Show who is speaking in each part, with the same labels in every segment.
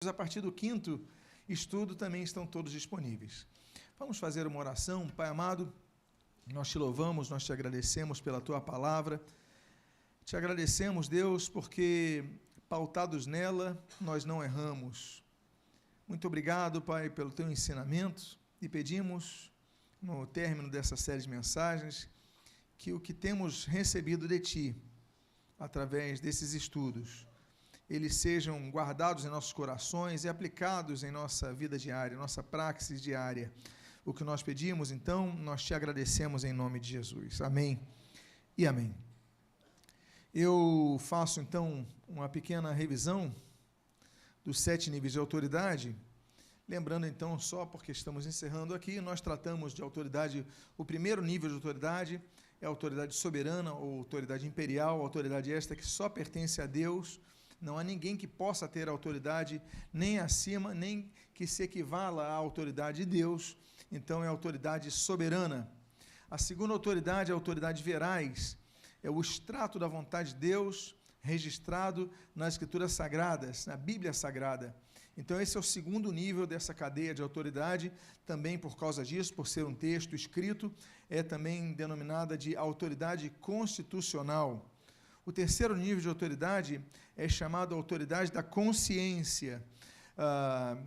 Speaker 1: A partir do quinto estudo também estão todos disponíveis. Vamos fazer uma oração. Pai amado, nós te louvamos, nós te agradecemos pela tua palavra. Te agradecemos, Deus, porque pautados nela nós não erramos. Muito obrigado, Pai, pelo teu ensinamento e pedimos, no término dessa série de mensagens, que o que temos recebido de ti, através desses estudos, eles sejam guardados em nossos corações e aplicados em nossa vida diária, nossa praxis diária. O que nós pedimos, então, nós te agradecemos em nome de Jesus. Amém e amém. Eu faço, então, uma pequena revisão dos 7 níveis de autoridade. Lembrando, então, só porque estamos encerrando aqui, nós tratamos de autoridade, o primeiro nível de autoridade é a autoridade soberana, ou autoridade imperial, autoridade esta que só pertence a Deus. Não há ninguém que possa ter autoridade nem acima, nem que se equivala à autoridade de Deus. Então, é a autoridade soberana. A segunda autoridade é a autoridade veraz. É o extrato da vontade de Deus registrado nas Escrituras Sagradas, na Bíblia Sagrada. Então, esse é o segundo nível dessa cadeia de autoridade. Também por causa disso, por ser um texto escrito, é também denominada de autoridade constitucional. O terceiro nível de autoridade é chamado autoridade da consciência.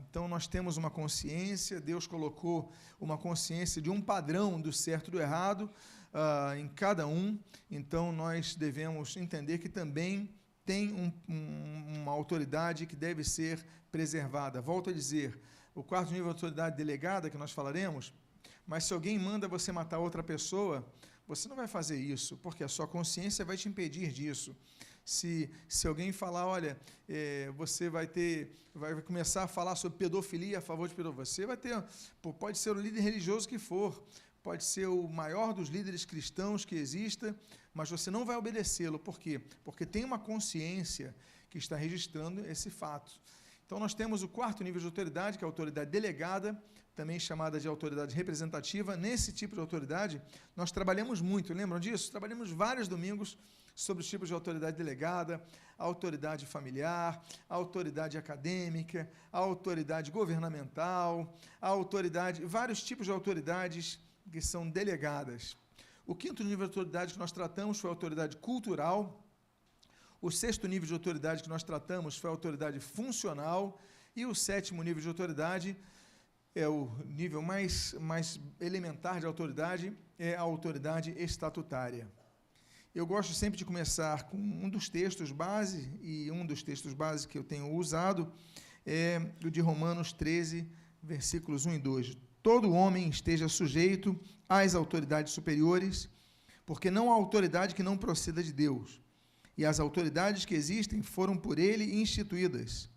Speaker 1: Então, nós temos uma consciência, Deus colocou uma consciência de um padrão do certo e do errado em cada um. Então, nós devemos entender que também tem uma autoridade que deve ser preservada. Volto a dizer, o quarto nível de autoridade delegada, que nós falaremos, mas se alguém manda você matar outra pessoa, você não vai fazer isso, porque a sua consciência vai te impedir disso. Se alguém falar, olha, você vai começar a falar sobre pedofilia a favor de pedofilia, você vai ter, pode ser o líder religioso que for, pode ser o maior dos líderes cristãos que exista, mas você não vai obedecê-lo. Por quê? Porque tem uma consciência que está registrando esse fato. Então, nós temos o quarto nível de autoridade, que é a autoridade delegada, também chamada de autoridade representativa. Nesse tipo de autoridade, nós trabalhamos muito, lembram disso? Trabalhamos vários domingos sobre os tipos de autoridade delegada, a autoridade familiar, a autoridade acadêmica, a autoridade governamental, a autoridade, vários tipos de autoridades que são delegadas. O quinto nível de autoridade que nós tratamos foi a autoridade cultural. O sexto nível de autoridade que nós tratamos foi a autoridade funcional. E o sétimo nível de autoridade é o nível mais elementar de autoridade, é a autoridade estatutária. Eu gosto sempre de começar com um dos textos base, e um dos textos base que eu tenho usado é o de Romanos 13, versículos 1 e 2. Todo homem esteja sujeito às autoridades superiores, porque não há autoridade que não proceda de Deus, e as autoridades que existem foram por ele instituídas,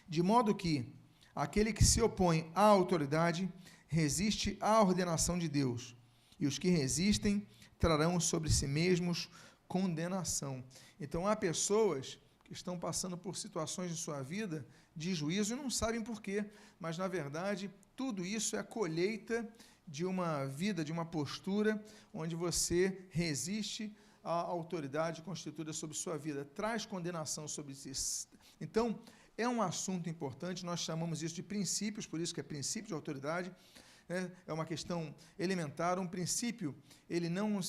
Speaker 1: de modo que aquele que se opõe à autoridade resiste à ordenação de Deus, e os que resistem trarão sobre si mesmos condenação. Então, há pessoas que estão passando por situações de sua vida de juízo e não sabem por quê, mas, na verdade, tudo isso é a colheita de uma vida, de uma postura onde você resiste à autoridade constituída sobre sua vida, traz condenação sobre si. Então, é um assunto importante, nós chamamos isso de princípios, por isso que é princípio de autoridade, né? É uma questão elementar. Um princípio, ele não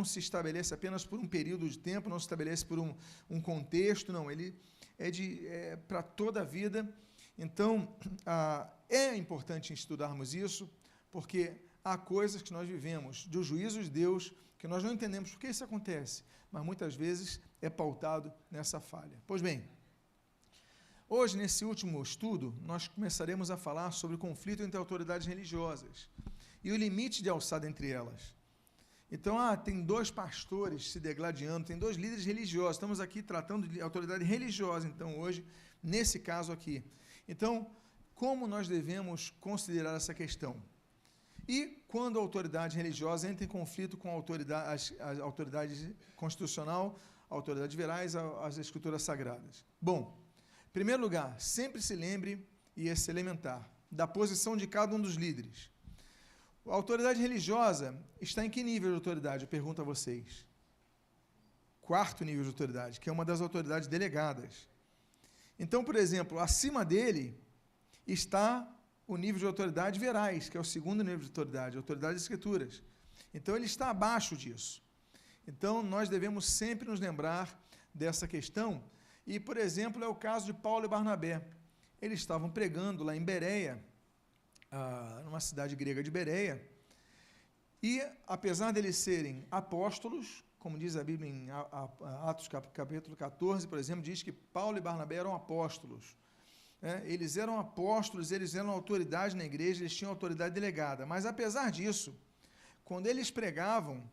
Speaker 1: se estabelece apenas por um período de tempo, não se estabelece por um contexto, não, ele é para toda a vida. Então, é importante estudarmos isso, porque há coisas que nós vivemos do juízo de Deus que nós não entendemos por que isso acontece, mas muitas vezes é pautado nessa falha. Pois bem, hoje, nesse último estudo, nós começaremos a falar sobre o conflito entre autoridades religiosas e o limite de alçada entre elas. Então, tem 2 pastores se degladiando, tem 2 líderes religiosos, estamos aqui tratando de autoridade religiosa, então, hoje, nesse caso aqui. Então, como nós devemos considerar essa questão? E quando a autoridade religiosa entra em conflito com a autoridade constitucional, a autoridade veraz, as Escrituras Sagradas? Bom, em primeiro lugar, sempre se lembre, e esse elementar, da posição de cada um dos líderes. A autoridade religiosa está em que nível de autoridade? Eu pergunto a vocês. 4º nível de autoridade, que é uma das autoridades delegadas. Então, por exemplo, acima dele está o nível de autoridade veraz, que é o segundo nível de autoridade, a autoridade das Escrituras. Então, ele está abaixo disso. Então, nós devemos sempre nos lembrar dessa questão. E, por exemplo, é o caso de Paulo e Barnabé. Eles estavam pregando lá em Bereia, numa cidade grega de Bereia, e, apesar deles serem apóstolos, como diz a Bíblia em Atos capítulo 14, por exemplo, diz que Paulo e Barnabé eram apóstolos. Eles eram apóstolos, eles eram autoridade na igreja, eles tinham autoridade delegada. Mas, apesar disso, quando eles pregavam,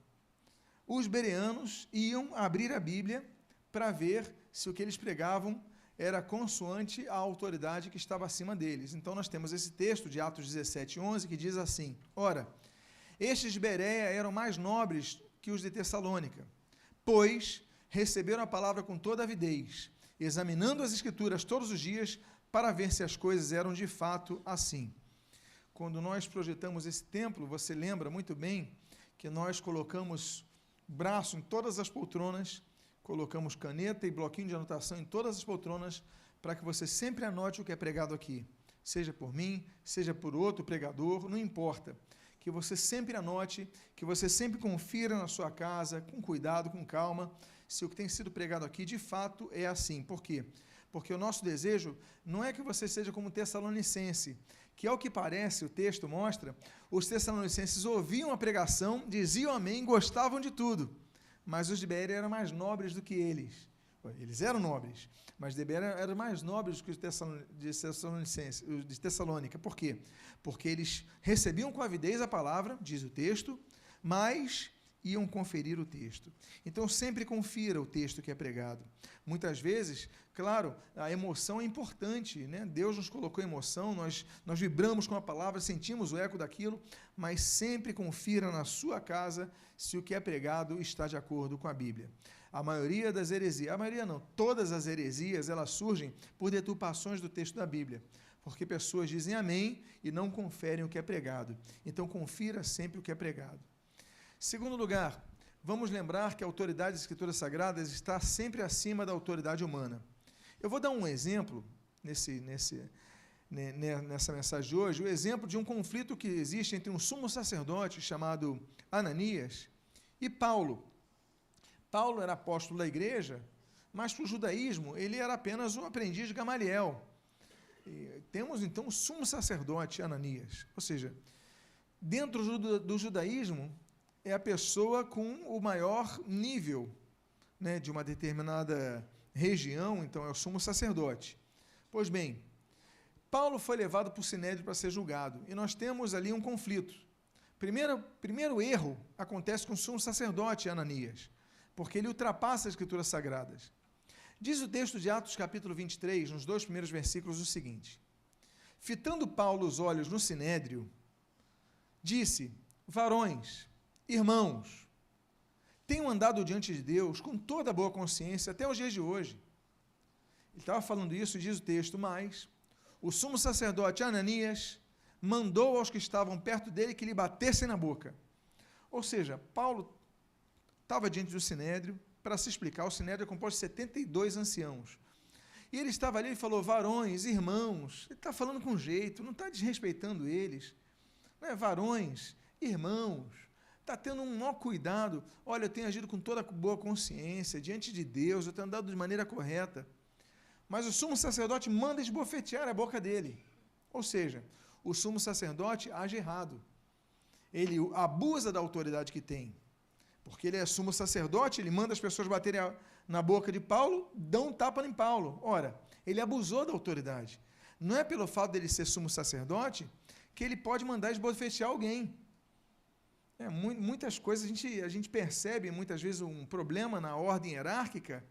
Speaker 1: os bereanos iam abrir a Bíblia para ver se o que eles pregavam era consoante à autoridade que estava acima deles. Então, nós temos esse texto de Atos 17, 11, que diz assim: ora, estes de Bereia eram mais nobres que os de Tessalônica, pois receberam a palavra com toda avidez, examinando as Escrituras todos os dias, para ver se as coisas eram de fato assim. Quando nós projetamos esse templo, você lembra muito bem que nós colocamos braço em todas as poltronas, colocamos caneta e bloquinho de anotação em todas as poltronas, para que você sempre anote o que é pregado aqui, seja por mim, seja por outro pregador, não importa. Que você sempre anote, que você sempre confira na sua casa, com cuidado, com calma, se o que tem sido pregado aqui de fato é assim. Por quê? Porque o nosso desejo não é que você seja como Tessalonicense, que ao que parece, o texto mostra, os Tessalonicenses ouviam a pregação, diziam amém, gostavam de tudo, mas os de Bereia eram mais nobres do que eles. Eles eram nobres, mas de Bereia eram mais nobres do que os de Tessalônica. Por quê? Porque eles recebiam com avidez a palavra, diz o texto, mas iam conferir o texto. Então, sempre confira o texto que é pregado. Muitas vezes, claro, a emoção é importante, né? Deus nos colocou emoção, nós vibramos com a palavra, sentimos o eco daquilo, mas sempre confira na sua casa se o que é pregado está de acordo com a Bíblia. A maioria das heresias, a maioria não, todas as heresias, elas surgem por deturpações do texto da Bíblia, porque pessoas dizem amém e não conferem o que é pregado. Então, confira sempre o que é pregado. Segundo lugar, vamos lembrar que a autoridade das Escrituras Sagradas está sempre acima da autoridade humana. Eu vou dar um exemplo nessa mensagem de hoje, o exemplo de um conflito que existe entre um sumo sacerdote chamado Ananias e Paulo. Paulo era apóstolo da igreja, mas para o judaísmo ele era apenas um aprendiz de Gamaliel. E temos então o sumo sacerdote Ananias, ou seja, dentro do judaísmo, é a pessoa com o maior nível, né, de uma determinada região, então é o sumo sacerdote. Pois bem, Paulo foi levado para o Sinédrio para ser julgado, e nós temos ali um conflito. Primeiro erro acontece com o sumo sacerdote Ananias, porque ele ultrapassa as Escrituras Sagradas. Diz o texto de Atos capítulo 23, nos 2 primeiros versículos, o seguinte: fitando Paulo os olhos no Sinédrio, disse: varões, irmãos, tenho andado diante de Deus com toda a boa consciência até os dias de hoje. Ele estava falando isso, diz o texto, mas o sumo sacerdote Ananias mandou aos que estavam perto dele que lhe batessem na boca. Ou seja, Paulo estava diante do Sinédrio para se explicar. O Sinédrio é composto de 72 anciãos. E ele estava ali e falou: varões, irmãos. Ele está falando com jeito, não está desrespeitando eles. Não é? Varões, irmãos. Está tendo um maior cuidado. Olha, eu tenho agido com toda boa consciência, diante de Deus, eu tenho andado de maneira correta. Mas o sumo sacerdote manda esbofetear a boca dele. Ou seja, o sumo sacerdote age errado. Ele abusa da autoridade que tem. Porque ele é sumo sacerdote, ele manda as pessoas baterem na boca de Paulo, dão um tapa em Paulo. Ora, ele abusou da autoridade. Não é pelo fato dele ser sumo sacerdote que ele pode mandar esbofetear alguém. Muitas coisas a gente percebe, muitas vezes, um problema na ordem hierárquica,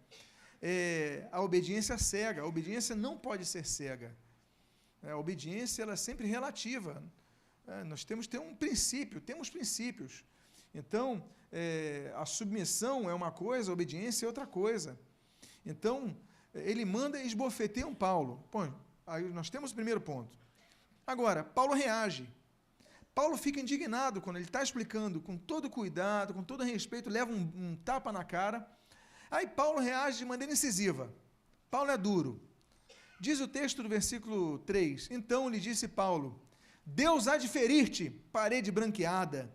Speaker 1: a obediência cega. A obediência não pode ser cega. A obediência ela é sempre relativa. Nós temos que ter um princípio, temos princípios. Então, a submissão é uma coisa, a obediência é outra coisa. Então, ele manda esbofetear um Paulo. Bom, aí nós temos o primeiro ponto. Agora, Paulo reage. Paulo fica indignado quando ele está explicando com todo cuidado, com todo respeito, leva um tapa na cara. Aí Paulo reage de maneira incisiva. Paulo é duro. Diz o texto do versículo 3, então lhe disse Paulo, Deus há de ferir-te, parede branqueada.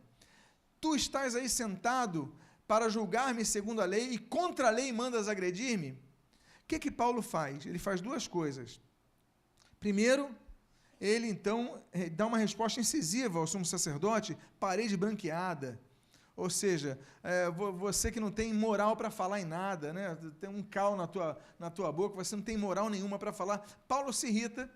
Speaker 1: Tu estás aí sentado para julgar-me segundo a lei e contra a lei mandas agredir-me? O que Paulo faz? Ele faz duas coisas. Primeiro, ele então dá uma resposta incisiva ao sumo sacerdote, parede branqueada. Ou seja, você que não tem moral para falar em nada, né? Tem um cal na tua boca, você não tem moral nenhuma para falar. Paulo se irrita,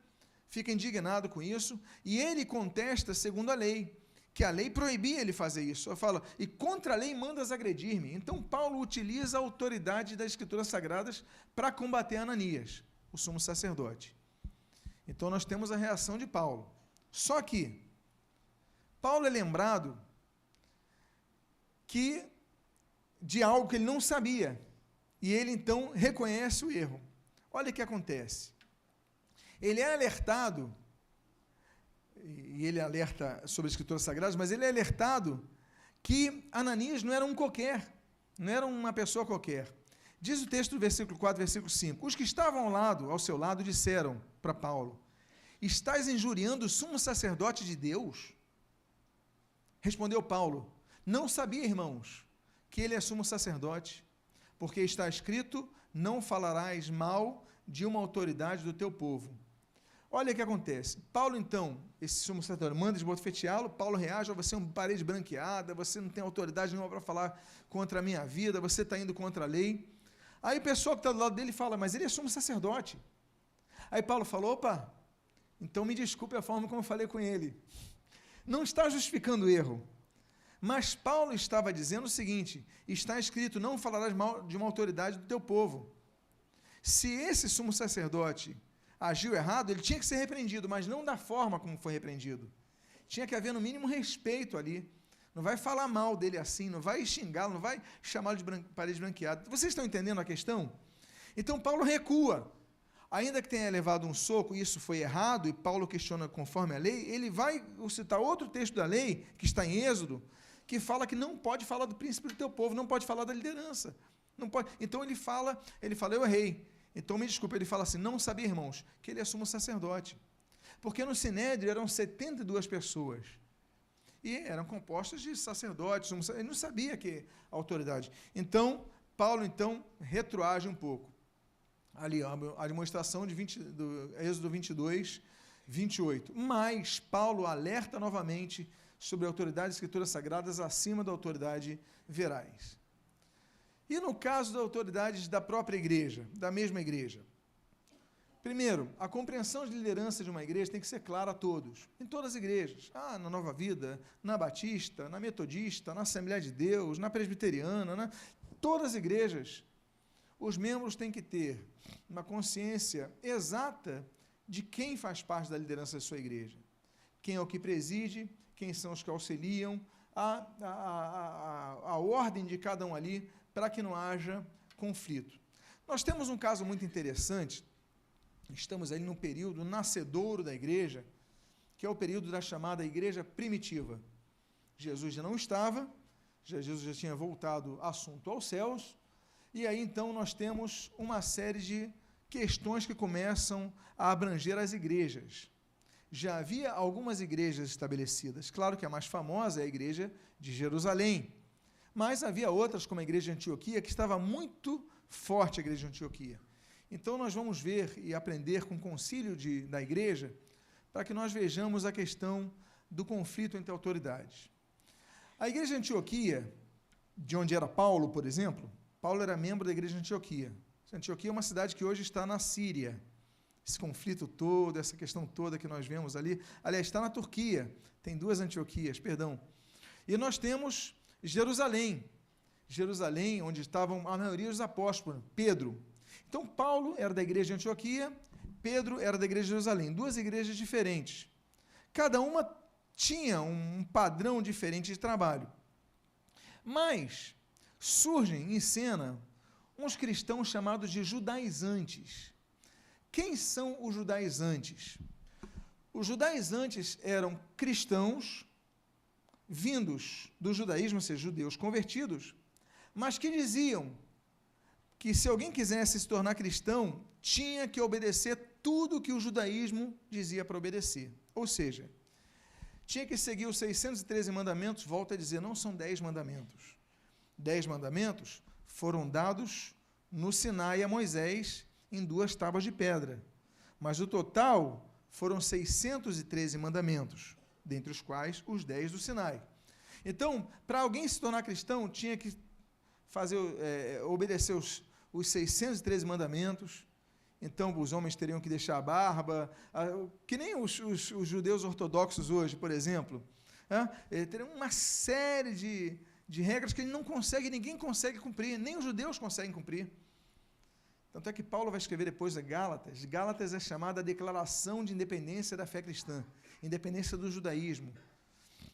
Speaker 1: fica indignado com isso, e ele contesta segundo a lei, que a lei proibia ele fazer isso. Ele fala, e contra a lei mandas agredir-me. Então Paulo utiliza a autoridade das Escrituras Sagradas para combater Ananias, o sumo sacerdote. Então nós temos a reação de Paulo. Só que Paulo é lembrado de algo que ele não sabia, e ele então reconhece o erro. Olha o que acontece. Ele é alertado, e ele alerta sobre as Escrituras Sagradas, mas ele é alertado que Ananias não era um qualquer, não era uma pessoa qualquer. Diz o texto do versículo 4, versículo 5, os que estavam ao seu lado disseram para Paulo, estás injuriando o sumo sacerdote de Deus? Respondeu Paulo, não sabia, irmãos, que ele é sumo sacerdote, porque está escrito, não falarás mal de uma autoridade do teu povo. Olha o que acontece. Paulo, então, esse sumo sacerdote, manda esbofeteá-lo, Paulo reage, você é uma parede branqueada, você não tem autoridade nenhuma para falar contra a minha vida, você está indo contra a lei. Aí o pessoal que está do lado dele fala, mas ele é sumo sacerdote. Aí Paulo falou, opa, então me desculpe a forma como eu falei com ele. Não está justificando o erro. Mas Paulo estava dizendo o seguinte, está escrito, não falarás mal de uma autoridade do teu povo. Se esse sumo sacerdote agiu errado, ele tinha que ser repreendido, mas não da forma como foi repreendido. Tinha que haver no mínimo respeito ali. Não vai falar mal dele assim, não vai xingá-lo, não vai chamá-lo de parede branqueada. Vocês estão entendendo a questão? Então Paulo recua. Ainda que tenha levado um soco, e isso foi errado, e Paulo questiona conforme a lei, ele vai citar outro texto da lei, que está em Êxodo, que fala que não pode falar do príncipe do teu povo, não pode falar da liderança. Não pode. Então ele fala, eu errei. Então me desculpe, ele fala assim, não sabia, irmãos, que ele é sumo sacerdote. Porque no Sinédrio eram 72 pessoas. E eram compostas de sacerdotes, ele não sabia que a autoridade. Então, Paulo, retroage um pouco. Ali, a demonstração do Êxodo 22, 28. Mas Paulo alerta novamente sobre a autoridade das Escrituras Sagradas acima da autoridade verais. E no caso das autoridades da própria igreja, da mesma igreja? Primeiro, a compreensão de liderança de uma igreja tem que ser clara a todos, em todas as igrejas. Na Nova Vida, na Batista, na Metodista, na Assembleia de Deus, na Presbiteriana, todas as igrejas, os membros têm que ter uma consciência exata de quem faz parte da liderança da sua igreja. Quem é o que preside, quem são os que auxiliam, a ordem de cada um ali, para que não haja conflito. Nós temos um caso muito interessante, estamos aí num período nascedouro da igreja, que é o período da chamada igreja primitiva. Jesus já não estava, Jesus já tinha voltado assunto aos céus, e aí então nós temos uma série de questões que começam a abranger as igrejas. Já havia algumas igrejas estabelecidas, claro que a mais famosa é a igreja de Jerusalém, mas havia outras, como a igreja de Antioquia, que estava muito forte a igreja de Antioquia. Então nós vamos ver e aprender com o concílio da igreja, para que nós vejamos a questão do conflito entre autoridades. A igreja de Antioquia, de onde era Paulo, por exemplo, Paulo era membro da igreja de Antioquia. Antioquia é uma cidade que hoje está na Síria. Esse conflito todo, essa questão toda que nós vemos ali, aliás, está na Turquia, tem duas Antioquias, perdão. E nós temos Jerusalém, onde estavam a maioria dos apóstolos, Pedro. Então, Paulo era da igreja de Antioquia, Pedro era da igreja de Jerusalém, duas igrejas diferentes. Cada uma tinha um padrão diferente de trabalho. Mas surgem em cena uns cristãos chamados de judaizantes. Quem são os judaizantes? Os judaizantes eram cristãos vindos do judaísmo, ou seja, judeus convertidos, mas que diziam que se alguém quisesse se tornar cristão, tinha que obedecer tudo que o judaísmo dizia para obedecer. Ou seja, tinha que seguir os 613 mandamentos, volto a dizer, não são 10 mandamentos. 10 mandamentos foram dados no Sinai a Moisés em 2 tábuas de pedra. Mas o total foram 613 mandamentos, dentre os quais os 10 do Sinai. Então, para alguém se tornar cristão, tinha que obedecer os 613 mandamentos. Então, os homens teriam que deixar a barba, que nem os judeus ortodoxos hoje, por exemplo. Teriam uma série de regras que ninguém consegue cumprir, nem os judeus conseguem cumprir. Tanto é que Paulo vai escrever depois a Gálatas. Gálatas é chamada a declaração de independência da fé cristã, independência do judaísmo.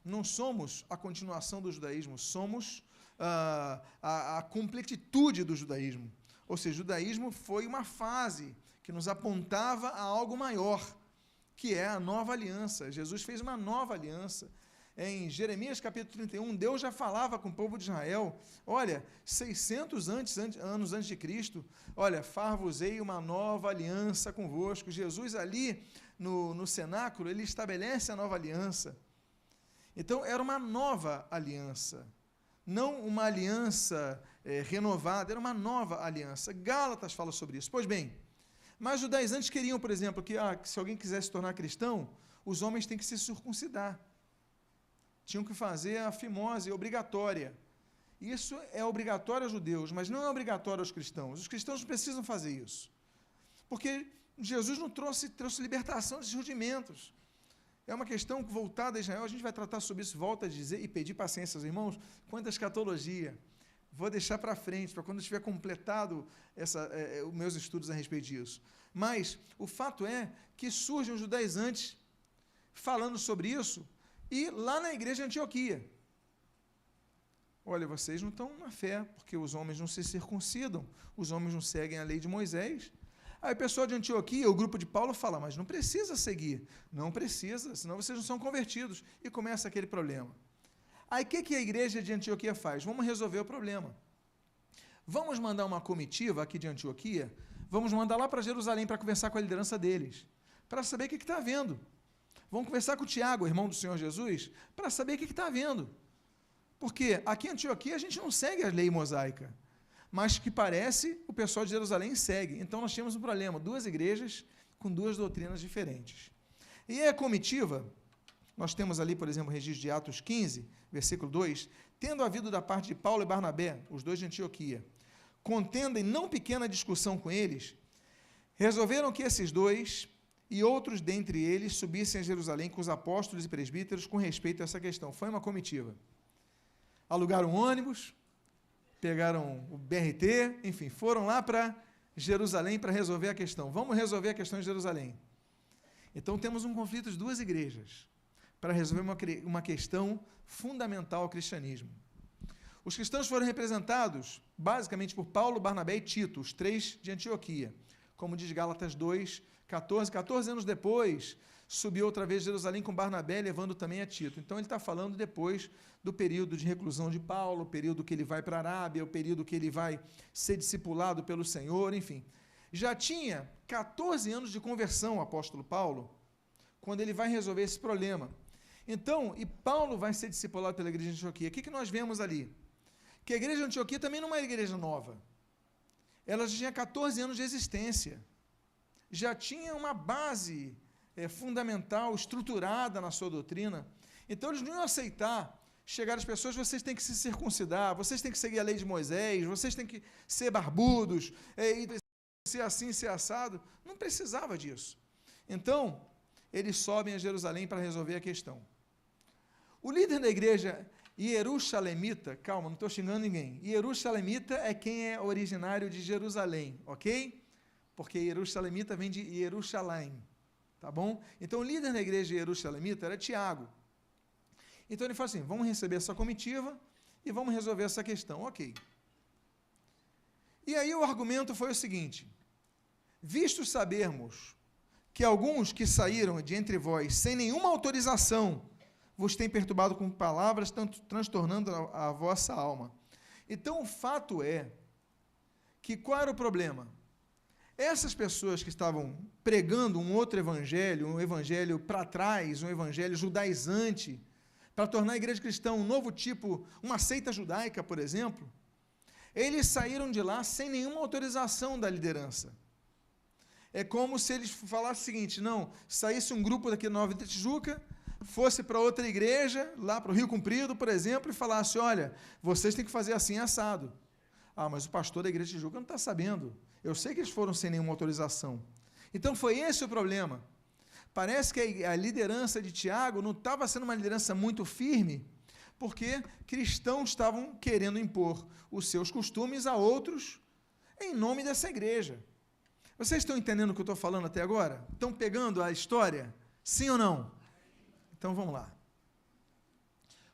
Speaker 1: Não somos a continuação do judaísmo, somos a completitude do judaísmo. Ou seja, o judaísmo foi uma fase que nos apontava a algo maior, que é a nova aliança. Jesus fez uma nova aliança. Em Jeremias capítulo 31, Deus já falava com o povo de Israel, olha, 600 anos antes de Cristo, olha, far-vos-ei uma nova aliança convosco. Jesus ali no cenáculo, ele estabelece a nova aliança. Então, era uma nova aliança, não uma aliança renovada, era uma nova aliança. Gálatas fala sobre isso. Pois bem, mas os judaizantes queriam, por exemplo, que se alguém quisesse se tornar cristão, os homens têm que se circuncidar. Tinham que fazer a fimose obrigatória. Isso é obrigatório aos judeus, mas não é obrigatório aos cristãos. Os cristãos não precisam fazer isso. Porque Jesus não trouxe libertação desses rudimentos. É uma questão voltada a Israel, a gente vai tratar sobre isso, volta a dizer e pedir paciência aos irmãos, quanto à escatologia. Vou deixar para frente, para quando eu tiver completado os meus estudos a respeito disso. Mas o fato é que surgem os judaizantes falando sobre isso, e lá na igreja de Antioquia. Olha, vocês não estão na fé, porque os homens não se circuncidam, os homens não seguem a lei de Moisés. Aí o pessoal de Antioquia, o grupo de Paulo, fala, mas não precisa seguir. Não precisa, senão vocês não são convertidos. E começa aquele problema. Aí o que a igreja de Antioquia faz? Vamos resolver o problema. Vamos mandar uma comitiva aqui de Antioquia, vamos mandar lá para Jerusalém para conversar com a liderança deles, para saber o que está havendo. Vamos conversar com o Tiago, irmão do Senhor Jesus, para saber o que está havendo. Porque aqui em Antioquia a gente não segue a lei mosaica, mas que parece o pessoal de Jerusalém segue. Então nós temos um problema, 2 igrejas com 2 doutrinas diferentes. E a comitiva, nós temos ali, por exemplo, o registro de Atos 15, versículo 2, tendo havido da parte de Paulo e Barnabé, os 2 de Antioquia, contenda em não pequena discussão com eles, resolveram que esses 2 e outros dentre eles subissem a Jerusalém com os apóstolos e presbíteros com respeito a essa questão. Foi uma comitiva. Alugaram um ônibus, pegaram o BRT, enfim, foram lá para Jerusalém para resolver a questão. Vamos resolver a questão de Jerusalém. Então, temos um conflito de 2 igrejas para resolver uma questão fundamental ao cristianismo. Os cristãos foram representados, basicamente, por Paulo, Barnabé e Tito, os 3 de Antioquia. Como diz Gálatas 2, 14 anos depois, subiu outra vez a Jerusalém com Barnabé, levando também a Tito. Então, ele está falando depois do período de reclusão de Paulo, o período que ele vai para a Arábia, o período que ele vai ser discipulado pelo Senhor, enfim. Já tinha 14 anos de conversão o apóstolo Paulo, quando ele vai resolver esse problema. Então, e Paulo vai ser discipulado pela igreja de Antioquia. O que nós vemos ali? Que a igreja de Antioquia também não é uma igreja nova. Ela já tinha 14 anos de existência. Já tinha uma base fundamental, estruturada na sua doutrina. Então, eles não iam aceitar chegar às pessoas, vocês têm que se circuncidar, vocês têm que seguir a lei de Moisés, vocês têm que ser barbudos, e ser assim, ser assado. Não precisava disso. Então, eles sobem a Jerusalém para resolver a questão. O líder da igreja Jerusalemita, calma, não estou xingando ninguém, Jerusalemita é quem é originário de Jerusalém, ok? Porque Jerusalemita vem de Jerusalém, tá bom? Então, o líder da igreja Jerusalemita era Tiago. Então, ele fala assim, vamos receber essa comitiva e vamos resolver essa questão, ok. E aí o argumento foi o seguinte, visto sabermos que alguns que saíram de entre vós sem nenhuma autorização vos têm perturbado com palavras, transtornando a vossa alma. Então, o fato é que qual era o problema? Essas pessoas que estavam pregando um outro evangelho, um evangelho para trás, um evangelho judaizante, para tornar a igreja cristã um novo tipo, uma seita judaica, por exemplo, eles saíram de lá sem nenhuma autorização da liderança. É como se eles falassem o seguinte: não, saísse um grupo daqui de Nova Tijuca, fosse para outra igreja, lá para o Rio Comprido, por exemplo, e falasse: olha, vocês têm que fazer assim assado. Ah, mas o pastor da igreja de Tijuca não está sabendo. Eu sei que eles foram sem nenhuma autorização. Então foi esse o problema. Parece que a liderança de Tiago não estava sendo uma liderança muito firme, porque cristãos estavam querendo impor os seus costumes a outros em nome dessa igreja. Vocês estão entendendo o que eu estou falando até agora? Estão pegando a história? Sim ou não? Então vamos lá.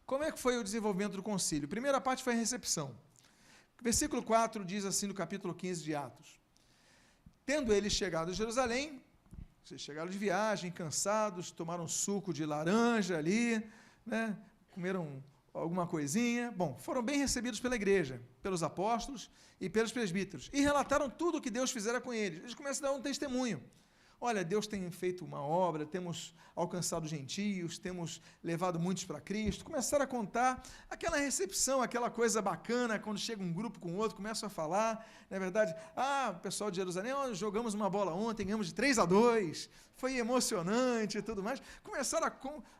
Speaker 1: Como é que foi o desenvolvimento do concílio? A primeira parte foi a recepção. Versículo 4 diz assim no capítulo 15 de Atos: tendo eles chegado a Jerusalém, vocês chegaram de viagem, cansados, tomaram suco de laranja ali, né? Comeram alguma coisinha. Bom, foram bem recebidos pela igreja, pelos apóstolos e pelos presbíteros, e relataram tudo o que Deus fizera com eles. Eles começam a dar um testemunho. Olha, Deus tem feito uma obra, temos alcançado gentios, temos levado muitos para Cristo. Começaram a contar aquela recepção, aquela coisa bacana, quando chega um grupo com outro, começam a falar, na verdade, pessoal de Jerusalém, jogamos uma bola ontem, ganhamos de 3-2, foi emocionante e tudo mais. Começaram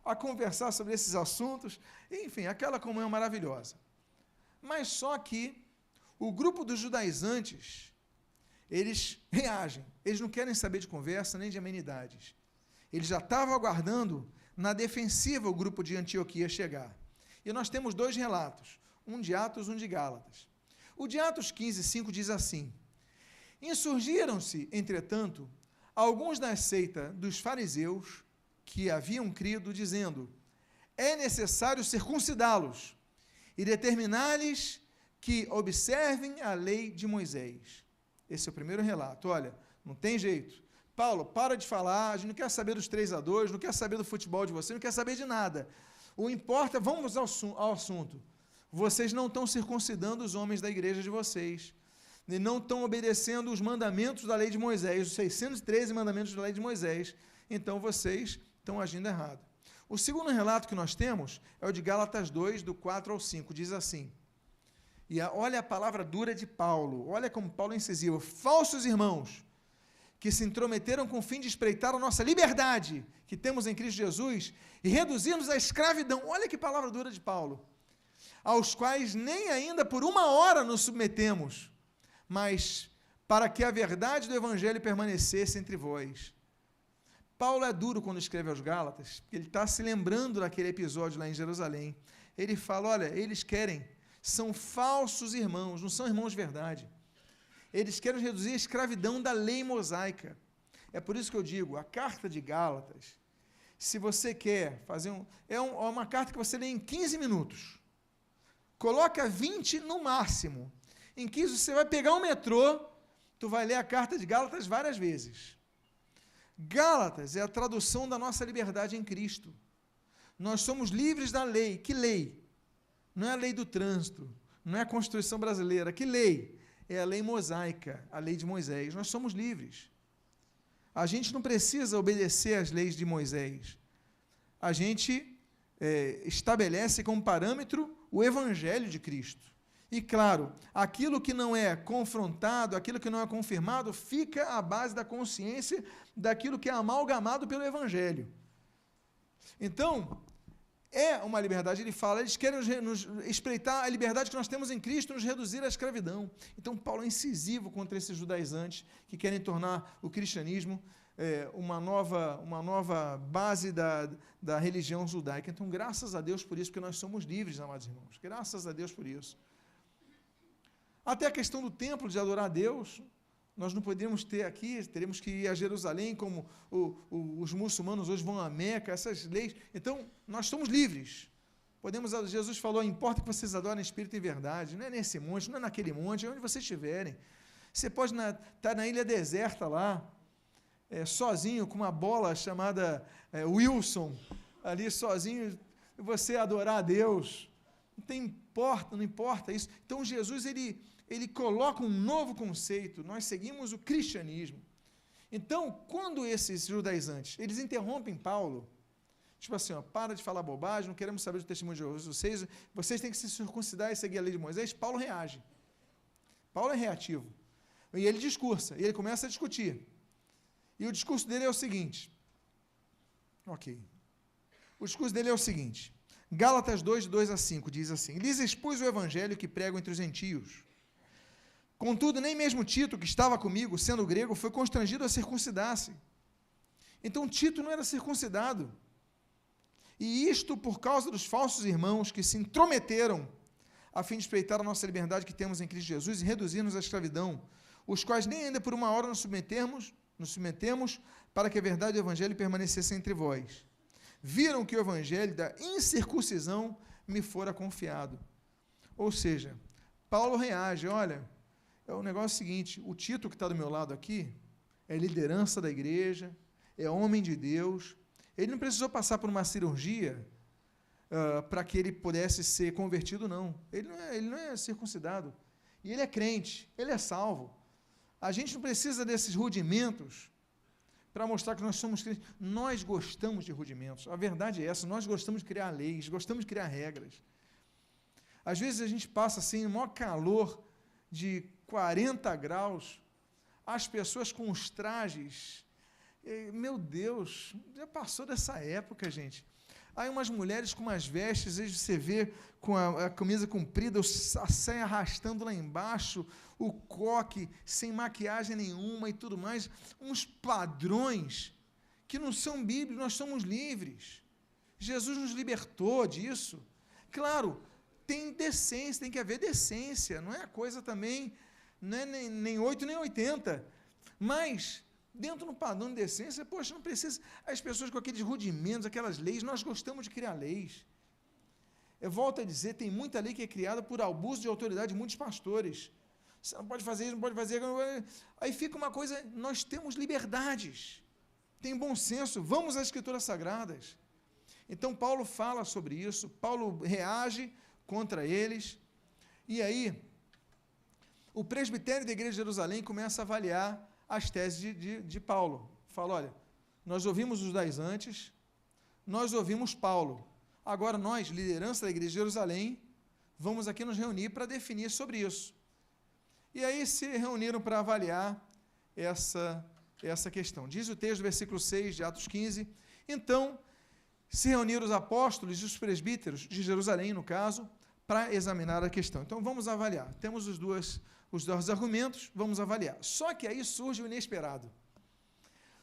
Speaker 1: a conversar sobre esses assuntos, enfim, aquela comunhão maravilhosa. Mas só que o grupo dos judaizantes, eles reagem, eles não querem saber de conversa nem de amenidades. Eles já estavam aguardando na defensiva o grupo de Antioquia chegar. E nós temos dois relatos, um de Atos, um de Gálatas. O de Atos 15:5 diz assim: insurgiram-se, entretanto, alguns da seita dos fariseus que haviam crido, dizendo: é necessário circuncidá-los e determinar-lhes que observem a lei de Moisés. Esse é o primeiro relato. Olha, não tem jeito. Paulo, para de falar, a gente não quer saber dos 3-2, não quer saber do futebol de você, não quer saber de nada. O importa, vamos ao assunto. Vocês não estão circuncidando os homens da igreja de vocês, e não estão obedecendo os mandamentos da lei de Moisés, os 613 mandamentos da lei de Moisés, então vocês estão agindo errado. O segundo relato que nós temos é o de Gálatas 2, do 4 ao 5, diz assim: e olha a palavra dura de Paulo, olha como Paulo é incisivo: falsos irmãos, que se intrometeram com o fim de espreitar a nossa liberdade, que temos em Cristo Jesus, e reduzir-nos à escravidão. Olha que palavra dura de Paulo. Aos quais nem ainda por uma hora nos submetemos, mas para que a verdade do evangelho permanecesse entre vós. Paulo é duro quando escreve aos Gálatas, porque ele está se lembrando daquele episódio lá em Jerusalém. Ele fala, olha, eles querem, são falsos irmãos, não são irmãos de verdade. Eles querem reduzir a escravidão da lei mosaica. É por isso que eu digo, a carta de Gálatas, se você quer fazer é uma carta que você lê em 15 minutos. Coloca 20 no máximo. Em 15 você vai pegar um metrô, tu vai ler a carta de Gálatas várias vezes. Gálatas é a tradução da nossa liberdade em Cristo. Nós somos livres da lei. Que lei? Não é a lei do trânsito, não é a Constituição brasileira. Que lei? É a lei mosaica, a lei de Moisés. Nós somos livres. A gente não precisa obedecer às leis de Moisés. A gente estabelece como parâmetro o Evangelho de Cristo. E, claro, aquilo que não é confrontado, aquilo que não é confirmado, fica à base da consciência daquilo que é amalgamado pelo Evangelho. Então, é uma liberdade, ele fala, eles querem nos espreitar a liberdade que nós temos em Cristo, nos reduzir à escravidão. Então, Paulo é incisivo contra esses judaizantes que querem tornar o cristianismo uma nova base da religião judaica. Então, graças a Deus por isso, porque nós somos livres, amados irmãos. Graças a Deus por isso. Até a questão do templo, de adorar a Deus, nós não poderíamos ter aqui, teríamos que ir a Jerusalém, como os muçulmanos hoje vão a Meca, essas leis. Então, nós somos livres. Jesus falou, importa que vocês adorem em espírito e verdade, não é nesse monte, não é naquele monte, é onde vocês estiverem. Você pode estar na ilha deserta lá, sozinho, com uma bola chamada Wilson, ali sozinho, e você adorar a Deus. Não importa isso. Então, Jesus, ele ele coloca um novo conceito, nós seguimos o cristianismo. Então, quando esses judaizantes, eles interrompem Paulo, tipo assim, ó, para de falar bobagem, não queremos saber do testemunho de vocês têm que se circuncidar e seguir a lei de Moisés, Paulo reage. Paulo é reativo. E ele discursa, e ele começa a discutir. E o discurso dele é o seguinte, o discurso dele é o seguinte, Gálatas 2, 2-5, diz assim, lhes expus o evangelho que prego entre os gentios. Contudo, nem mesmo Tito, que estava comigo, sendo grego, foi constrangido a circuncidar-se. Então, Tito não era circuncidado. E isto por causa dos falsos irmãos que se intrometeram a fim de espreitar a nossa liberdade que temos em Cristo Jesus e reduzir-nos à escravidão, os quais nem ainda por uma hora nos submetemos para que a verdade do evangelho permanecesse entre vós. Viram que o evangelho da incircuncisão me fora confiado. Ou seja, Paulo reage, olha, é o negócio seguinte, o Tito que está do meu lado aqui, é liderança da igreja, é homem de Deus, ele não precisou passar por uma cirurgia para que ele pudesse ser convertido, não. Ele não é circuncidado. E ele é crente, ele é salvo. A gente não precisa desses rudimentos para mostrar que nós somos crentes. Nós gostamos de rudimentos. A verdade é essa, nós gostamos de criar leis, gostamos de criar regras. Às vezes a gente passa assim, no maior calor de 40 graus, as pessoas com os trajes, meu Deus, já passou dessa época, gente. Aí umas mulheres com umas vestes, às vezes você vê com a camisa comprida, a saia arrastando lá embaixo, o coque sem maquiagem nenhuma e tudo mais, uns padrões que não são bíblicos, nós somos livres. Jesus nos libertou disso. Claro, tem decência, tem que haver decência, não é coisa também, não é nem 8 nem 80, mas dentro do padrão de decência, poxa, não precisa, as pessoas com aqueles rudimentos, aquelas leis, nós gostamos de criar leis. Eu volto a dizer, tem muita lei que é criada por abuso de autoridade de muitos pastores. Você não pode fazer isso, não pode fazer aquilo. Aí fica uma coisa, nós temos liberdades, tem bom senso, vamos às Escrituras Sagradas. Então, Paulo fala sobre isso, Paulo reage contra eles, e aí, o presbitério da igreja de Jerusalém começa a avaliar as teses de Paulo. Fala, olha, nós ouvimos os judaizantes, nós ouvimos Paulo, agora nós, liderança da igreja de Jerusalém, vamos aqui nos reunir para definir sobre isso. E aí se reuniram para avaliar essa questão. Diz o texto, versículo 6 de Atos 15, então se reuniram os apóstolos e os presbíteros de Jerusalém, no caso, para examinar a questão. Então vamos avaliar. Temos os dois argumentos, vamos avaliar. Só que aí surge o inesperado.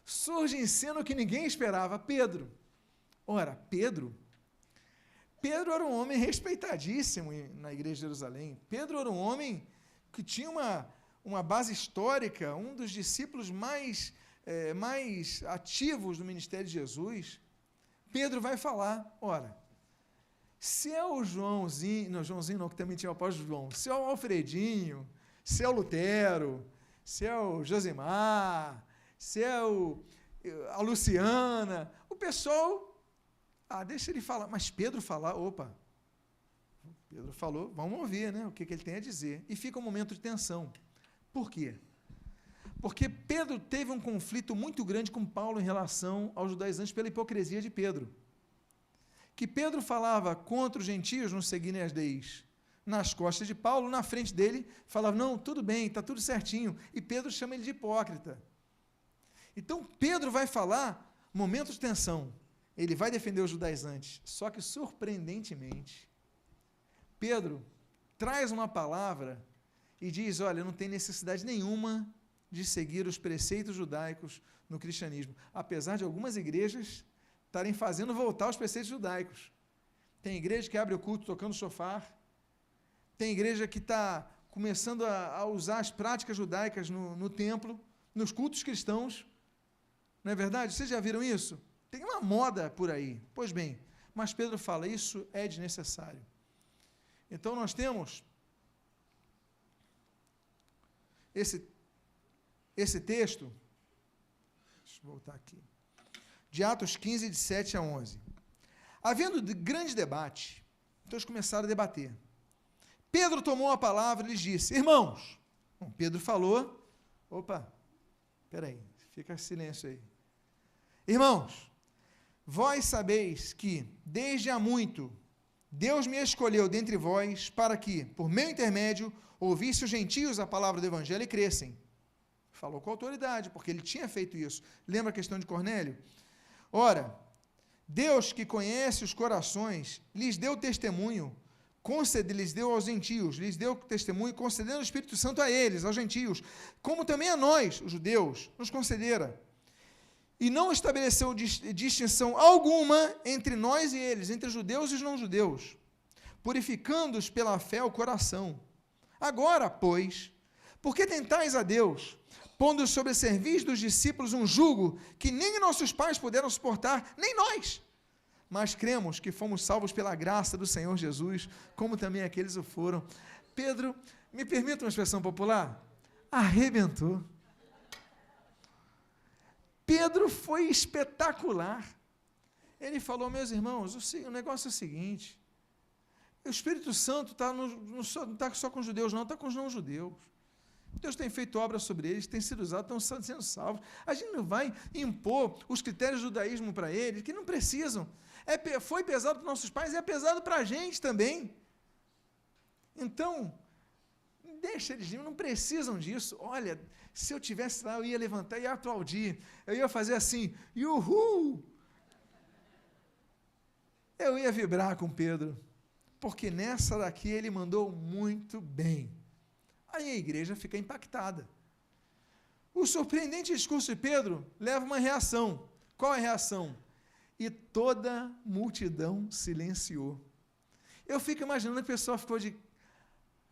Speaker 1: Surge em cena o que ninguém esperava, Pedro. Ora, Pedro era um homem respeitadíssimo na igreja de Jerusalém. Pedro era um homem que tinha uma base histórica, um dos discípulos mais ativos do ministério de Jesus. Pedro vai falar, ora, se é o Joãozinho não, que também tinha o apóstolo João, se é o Alfredinho, se é o Lutero, se é o Josimar, se é a Luciana, o pessoal, deixa ele falar, mas Pedro falar, Pedro falou, vamos ouvir, né, o que ele tem a dizer, e fica um momento de tensão. Por quê? Porque Pedro teve um conflito muito grande com Paulo em relação aos judaizantes pela hipocrisia de Pedro. Que Pedro falava contra os gentios não seguirem as leis nas costas de Paulo, na frente dele, falava, não, tudo bem, está tudo certinho, e Pedro chama ele de hipócrita. Então, Pedro vai falar, momento de tensão, ele vai defender os judaizantes, só que, surpreendentemente, Pedro traz uma palavra e diz, olha, não tem necessidade nenhuma de seguir os preceitos judaicos no cristianismo, apesar de algumas igrejas estarem fazendo voltar os preceitos judaicos. Tem igreja que abre o culto tocando shofar, tem igreja que está começando a usar as práticas judaicas no templo, nos cultos cristãos, não é verdade? Vocês já viram isso? Tem uma moda por aí. Pois bem, mas Pedro fala, isso é desnecessário. Então nós temos esse texto, deixa eu voltar aqui, de Atos 15, de 7 a 11. Havendo grande debate, então eles começaram a debater. Pedro tomou a palavra e lhes disse: irmãos, Pedro falou, peraí, fica silêncio aí. Irmãos, vós sabeis que, desde há muito, Deus me escolheu dentre vós para que, por meu intermédio, ouvisse os gentios a palavra do evangelho e crescem. Falou com autoridade, porque ele tinha feito isso. Lembra a questão de Cornélio? Ora, Deus que conhece os corações, lhes deu testemunho, lhes deu aos gentios, lhes deu testemunho, concedendo o Espírito Santo a eles, aos gentios, como também a nós, os judeus, nos concedera. E não estabeleceu distinção alguma entre nós e eles, entre os judeus e os não-judeus, purificando-os pela fé o coração. Agora, pois, por que tentais a Deus, pondo sobre cerviz dos discípulos um jugo que nem nossos pais puderam suportar, nem nós? Mas cremos que fomos salvos pela graça do Senhor Jesus, como também aqueles o foram. Pedro, me permita uma expressão popular? Arrebentou. Pedro foi espetacular. Ele falou: meus irmãos, o negócio é o seguinte, o Espírito Santo não está só com os judeus, não, está com os não-judeus. Deus tem feito obra sobre eles, tem sido usado, estão sendo salvos. A gente não vai impor os critérios do judaísmo para eles, que não precisam. Foi pesado para nossos pais, é pesado para a gente também. Então, deixa eles, não precisam disso. Olha, se eu tivesse lá, eu ia levantar e ia aplaudir. Eu ia fazer assim, uhul! Eu ia vibrar com Pedro, porque nessa daqui ele mandou muito bem. Aí a igreja fica impactada. O surpreendente discurso de Pedro leva uma reação. Qual é a reação? E toda a multidão silenciou. Eu fico imaginando, a pessoa ficou de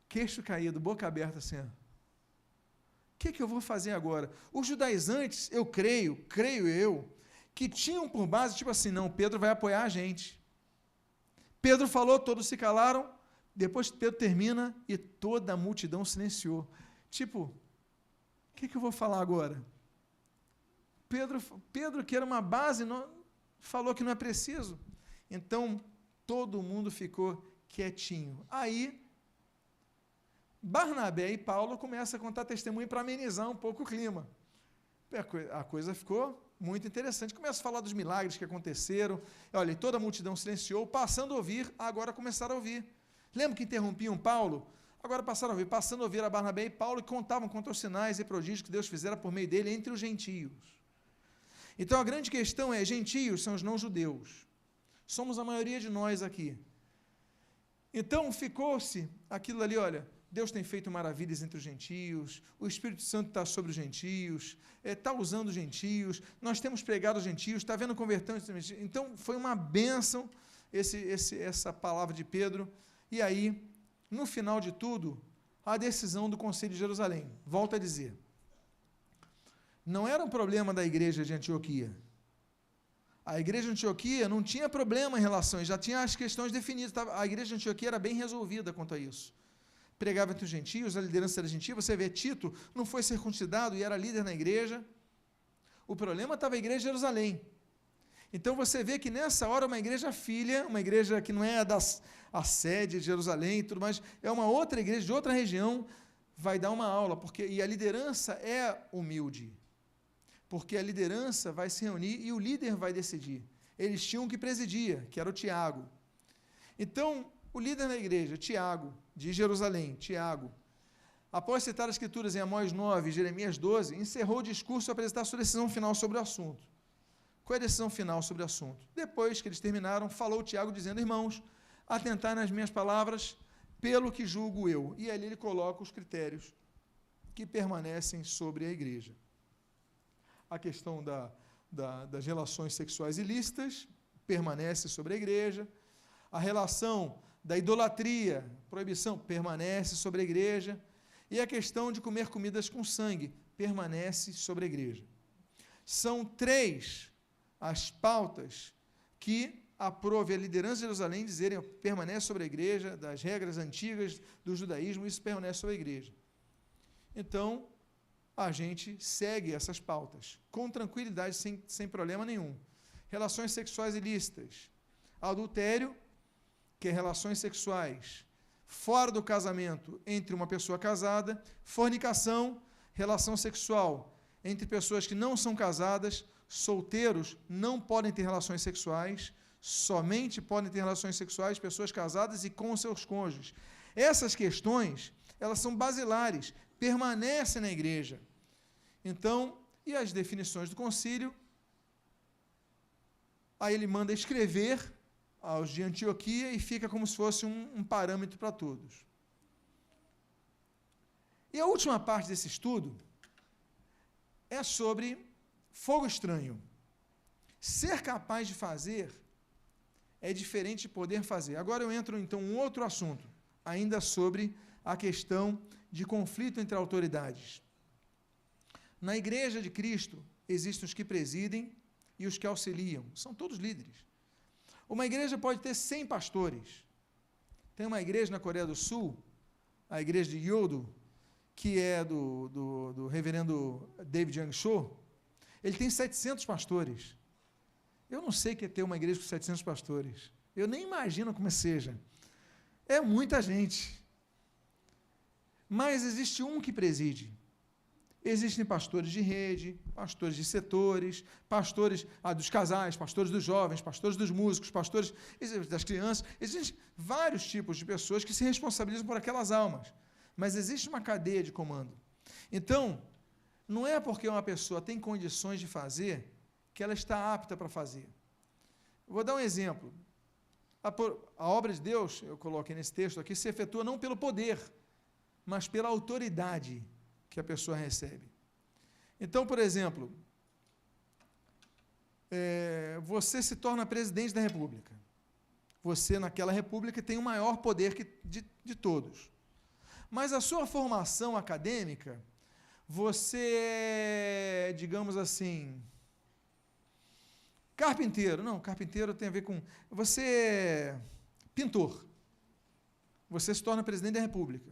Speaker 1: queixo caído, boca aberta assim. O que eu vou fazer agora? Os judaizantes, eu creio eu, que tinham por base, tipo assim, não, Pedro vai apoiar a gente. Pedro falou, todos se calaram, depois Pedro termina e toda a multidão silenciou. Tipo, o que eu vou falar agora? Pedro, que era uma base, falou que não é preciso. Então, todo mundo ficou quietinho. Aí, Barnabé e Paulo começam a contar testemunho para amenizar um pouco o clima. A coisa ficou muito interessante. Começa a falar dos milagres que aconteceram. Olha, toda a multidão silenciou, passando a ouvir, agora começaram a ouvir. Lembra que interrompiam Paulo? Agora passaram a ouvir, passando a ouvir a Barnabé e Paulo, que contavam quanto aos sinais e prodígios que Deus fizera por meio dele entre os gentios. Então a grande questão é, gentios são os não-judeus. Somos a maioria de nós aqui. Então ficou-se aquilo ali, olha, Deus tem feito maravilhas entre os gentios, o Espírito Santo está sobre os gentios, está usando os gentios, nós temos pregado os gentios, está vendo convertentes. Então foi uma bênção essa palavra de Pedro. E aí, no final de tudo, a decisão do Conselho de Jerusalém. Volto a dizer, não era um problema da igreja de Antioquia. A igreja de Antioquia não tinha problema em relação, já tinha as questões definidas. A igreja de Antioquia era bem resolvida quanto a isso. Pregava entre os gentios, a liderança era gentil. Você vê, Tito não foi circuncidado e era líder na igreja. O problema estava a igreja de Jerusalém. Então você vê que nessa hora uma igreja filha, uma igreja que não é a sede de Jerusalém e tudo mais, é uma outra igreja de outra região, vai dar uma aula, e a liderança é humilde, porque a liderança vai se reunir e o líder vai decidir. Eles tinham um que presidia, que era o Tiago. Então, o líder da igreja, Tiago, de Jerusalém, Tiago, após citar as escrituras em Amós 9 e Jeremias 12, encerrou o discurso e apresentar sua decisão final sobre o assunto. Qual é a decisão final sobre o assunto? Depois que eles terminaram, falou Tiago dizendo, irmãos, atentai nas minhas palavras, pelo que julgo eu. E ali ele coloca os critérios que permanecem sobre a igreja. A questão das relações sexuais ilícitas permanece sobre a igreja. A relação da idolatria, proibição, permanece sobre a igreja. E a questão de comer comidas com sangue permanece sobre a igreja. São 3 as pautas que aprove a liderança de Jerusalém dizerem, permanece sobre a igreja, das regras antigas do judaísmo, isso permanece sobre a igreja. Então, a gente segue essas pautas, com tranquilidade, sem problema nenhum. Relações sexuais ilícitas, adultério, que é relações sexuais fora do casamento entre uma pessoa casada, fornicação, relação sexual entre pessoas que não são casadas, solteiros não podem ter relações sexuais, somente podem ter relações sexuais pessoas casadas e com seus cônjuges. Essas questões, elas são basilares, permanecem na igreja. Então, e as definições do concílio? Aí ele manda escrever aos de Antioquia e fica como se fosse um parâmetro para todos. E a última parte desse estudo é sobre fogo estranho. Ser capaz de fazer é diferente de poder fazer. Agora eu entro, então, em um outro assunto, ainda sobre a questão de conflito entre autoridades. Na Igreja de Cristo, existem os que presidem e os que auxiliam. São todos líderes. Uma igreja pode ter 100 pastores. Tem uma igreja na Coreia do Sul, a igreja de Yodo, que é do reverendo David Young Cho. Ele tem 700 pastores. Eu não sei o que é ter uma igreja com 700 pastores. Eu nem imagino como seja. É muita gente. Mas existe um que preside. Existem pastores de rede, pastores de setores, pastores dos casais, pastores dos jovens, pastores dos músicos, pastores das crianças. Existem vários tipos de pessoas que se responsabilizam por aquelas almas. Mas existe uma cadeia de comando. Então, não é porque uma pessoa tem condições de fazer que ela está apta para fazer. Vou dar um exemplo. A obra de Deus, eu coloquei nesse texto aqui, se efetua não pelo poder, mas pela autoridade que a pessoa recebe. Então, por exemplo, você se torna presidente da República. Você, naquela República, tem o maior poder de todos. Mas a sua formação acadêmica, você é, digamos assim, carpinteiro. Não, carpinteiro tem a ver com... Você é pintor. Você se torna presidente da República.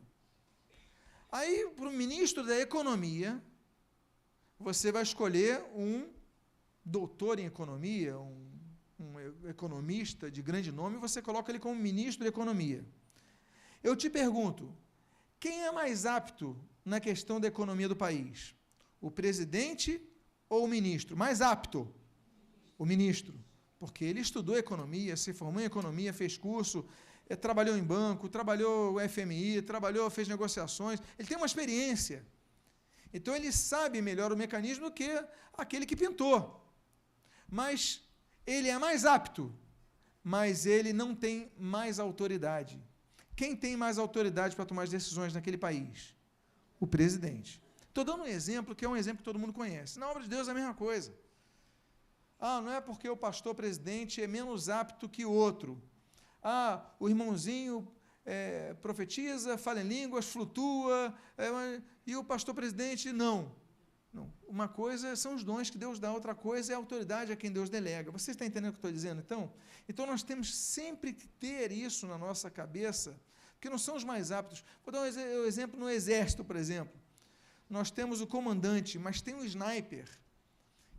Speaker 1: Aí, para o ministro da Economia, você vai escolher um doutor em economia, um economista de grande nome, e você coloca ele como ministro da Economia. Eu te pergunto, quem é mais apto na questão da economia do país? O presidente ou o ministro? Mais apto? O ministro. Porque ele estudou economia, se formou em economia, fez curso, trabalhou em banco, trabalhou o FMI, fez negociações, ele tem uma experiência. Então, ele sabe melhor o mecanismo do que aquele que pintou. Mas ele é mais apto, mas ele não tem mais autoridade. Quem tem mais autoridade para tomar as decisões naquele país? O presidente. Estou dando um exemplo que é um exemplo que todo mundo conhece. Na obra de Deus é a mesma coisa. Não é porque o pastor presidente é menos apto que o outro. O irmãozinho profetiza, fala em línguas, flutua, e o pastor presidente não. Uma coisa são os dons que Deus dá, outra coisa é a autoridade a quem Deus delega. Você está entendendo o que eu estou dizendo, então? Então, nós temos sempre que ter isso na nossa cabeça, porque não são os mais aptos. Vou dar um exemplo no Exército, por exemplo. Nós temos o comandante, mas tem um sniper,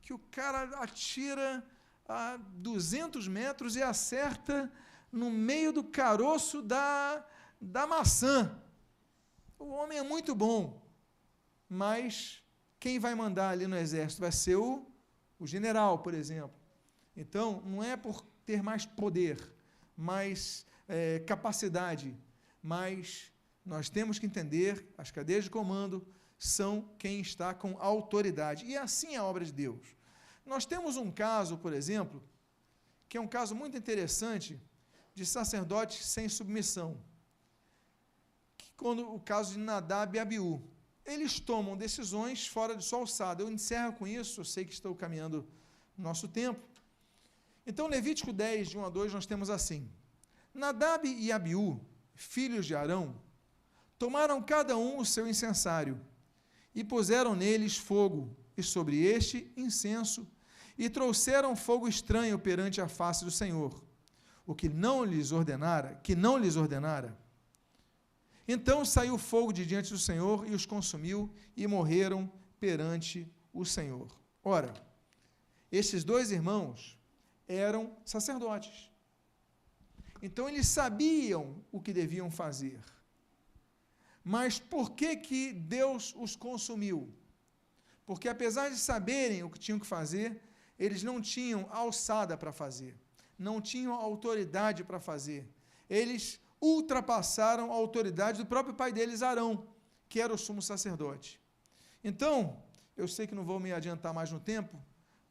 Speaker 1: que o cara atira a 200 metros e acerta no meio do caroço da maçã. O homem é muito bom, mas quem vai mandar ali no exército vai ser o general, por exemplo. Então, não é por ter mais poder, mais capacidade, mas nós temos que entender, as cadeias de comando são quem está com autoridade. E assim é a obra de Deus. Nós temos um caso, por exemplo, que é um caso muito interessante, de sacerdotes sem submissão, o caso de Nadab e Abiú. Eles tomam decisões fora de sua alçada. Eu encerro com isso, eu sei que estou caminhando no nosso tempo. Então, Levítico 10, de 1 a 2, nós temos assim: Nadab e Abiú, filhos de Arão, tomaram cada um o seu incensário, e puseram neles fogo, e sobre este incenso, e trouxeram fogo estranho perante a face do Senhor, o que não lhes ordenara. Então saiu fogo de diante do Senhor e os consumiu, e morreram perante o Senhor. Ora, estes dois irmãos eram sacerdotes. Então, eles sabiam o que deviam fazer. Mas por que Deus os consumiu? Porque, apesar de saberem o que tinham que fazer, eles não tinham alçada para fazer, não tinham autoridade para fazer. Eles ultrapassaram a autoridade do próprio pai deles, Arão, que era o sumo sacerdote. Então, eu sei que não vou me adiantar mais no tempo,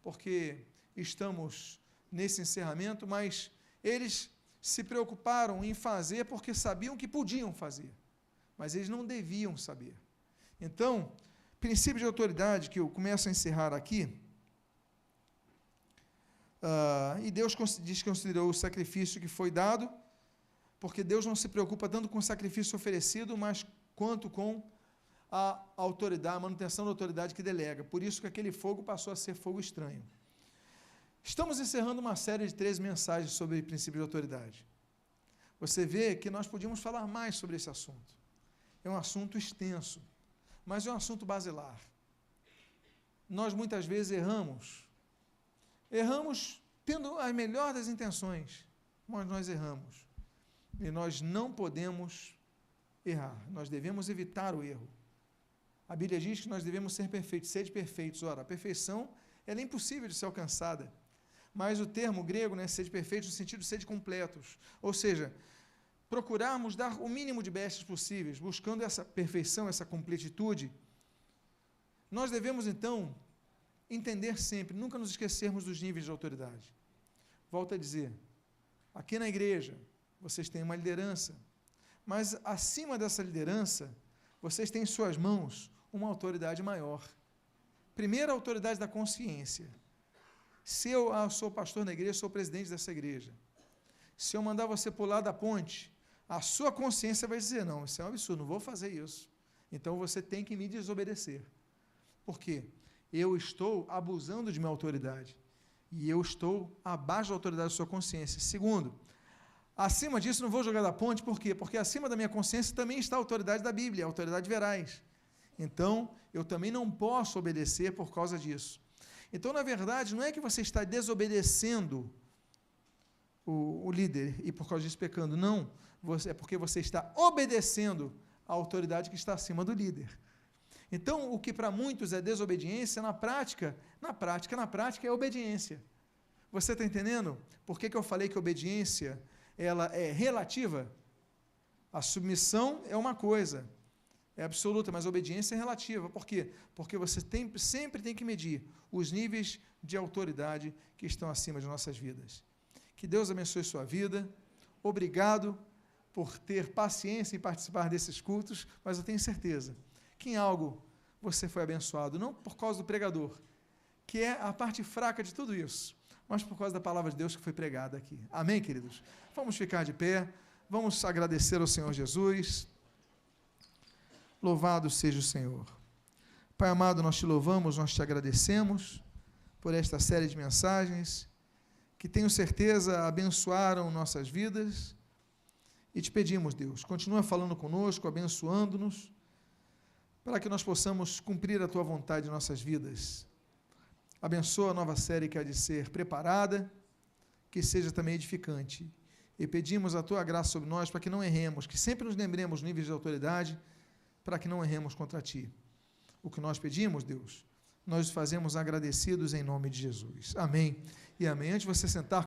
Speaker 1: porque estamos nesse encerramento, mas eles se preocuparam em fazer porque sabiam que podiam fazer, mas eles não deviam saber. Então, princípio de autoridade, que eu começo a encerrar aqui, e Deus desconsiderou o sacrifício que foi dado, porque Deus não se preocupa tanto com o sacrifício oferecido, mas quanto com a autoridade, a manutenção da autoridade que delega. Por isso que aquele fogo passou a ser fogo estranho. Estamos encerrando uma série de 3 mensagens sobre princípio de autoridade. Você vê que nós podíamos falar mais sobre esse assunto. É um assunto extenso, mas é um assunto basilar. Nós muitas vezes erramos tendo a melhor das intenções, mas nós erramos. E nós não podemos errar, nós devemos evitar o erro. A Bíblia diz que nós devemos ser perfeitos, sede perfeitos. Ora, a perfeição ela é impossível de ser alcançada, mas o termo grego, né, sede perfeitos, no sentido de sede completos, ou seja, procurarmos dar o mínimo de bestas possíveis, buscando essa perfeição, essa completitude. Nós devemos, então, entender sempre, nunca nos esquecermos dos níveis de autoridade. Volto a dizer, aqui na igreja, vocês têm uma liderança, mas acima dessa liderança, vocês têm em suas mãos uma autoridade maior. Primeiro, a autoridade da consciência. Se eu sou pastor na igreja, sou presidente dessa igreja. Se eu mandar você pular da ponte, a sua consciência vai dizer, não, isso é um absurdo, não vou fazer isso. Então, você tem que me desobedecer. Por quê? Eu estou abusando de minha autoridade. E eu estou abaixo da autoridade da sua consciência. Segundo, acima disso, não vou jogar da ponte, por quê? Porque acima da minha consciência também está a autoridade da Bíblia, a autoridade veraz. Então, eu também não posso obedecer por causa disso. Então, na verdade, não é que você está desobedecendo o líder e por causa disso pecando, não. É porque você está obedecendo a autoridade que está acima do líder. Então, o que para muitos é desobediência, na prática é obediência. Você está entendendo? Por que eu falei que a obediência ela é relativa? A submissão é uma coisa, é absoluta, mas a obediência é relativa. Por quê? Porque você sempre tem que medir os níveis de autoridade que estão acima de nossas vidas. Que Deus abençoe sua vida. Obrigado por ter paciência em participar desses cultos, mas eu tenho certeza que em algo você foi abençoado, não por causa do pregador, que é a parte fraca de tudo isso, mas por causa da palavra de Deus que foi pregada aqui. Amém, queridos? Vamos ficar de pé, vamos agradecer ao Senhor Jesus. Louvado seja o Senhor. Pai amado, nós te louvamos, nós te agradecemos por esta série de mensagens que tenho certeza abençoaram nossas vidas e te pedimos, Deus, continua falando conosco, abençoando-nos, para que nós possamos cumprir a tua vontade em nossas vidas. Abençoa a nova série que há de ser preparada, que seja também edificante. E pedimos a tua graça sobre nós para que não erremos, que sempre nos lembremos dos níveis de autoridade, para que não erremos contra ti. O que nós pedimos, Deus, nós fazemos agradecidos em nome de Jesus. Amém e amém. Antes de você sentar,